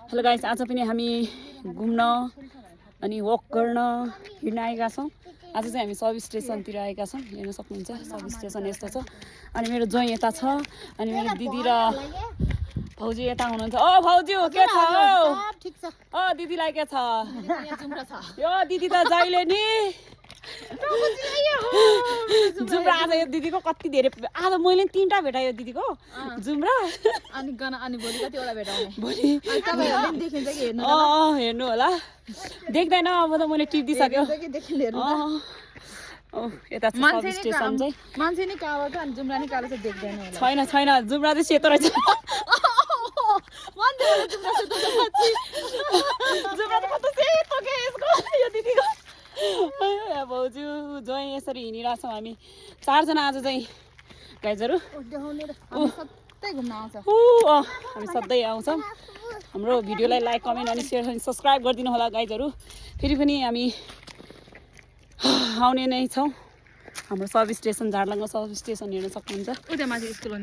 Hello guys, आज पनि हामी घुम्न अनि वक गर्न हिँड्न आएका छौँ। आज चाहिँ हामी सब स्टेसनतिर आएका छौँ। हेर्न सक्नुहुन्छ सब स्टेसन यस्तो छ। अनि मेरो ज्वाइँ यता छ अनि मेरो दिदी र भाउजू यता हुनुहुन्छ। ओ भाउजू के छ? ठीक छ। दिदीलाई के छ? यो दिदी त जहिले नि जुम्रा आज यो दिदीको कति धेरै आज मैले 3टा भेटायो दिदीको जुम्रा अनि अनि भोलि कतिवटा भेटाउने भोलि तपाईहरुले पनि देखिन्छ कि हेर्नु हेर्नु होला। देख्दैन अब त मैले टिपिदिसक्यो। यता छ सब स्टेसन चाहिँ मान्छे नि कालो छ अनि जुम्रा नि कालो छ देख्दैन होला। छैन जुम्रा चाहिँ सेतो रहेछ। जुम्रा त कस्तो सेतो के यसको यो दिदीको। भाउजू ज्वाइँ यसरी हिँडिरहेको छौँ हामी 4 जना आज चाहिँ गाइजहरू। सधैँ घुम्न आउँछ। हामी सधैँ आउँछौँ। हाम्रो भिडियोलाई लाइक कमेन्ट अनि सेयर अनि सब्सक्राइब गरिदिनु होला गाइजहरू। फेरि पनि हामी आउने नै छौँ। हाम्रो सब स्टेसन झारलाङको सब स्टेसन हेर्न सक्नुहुन्छ। उता माथि स्कुल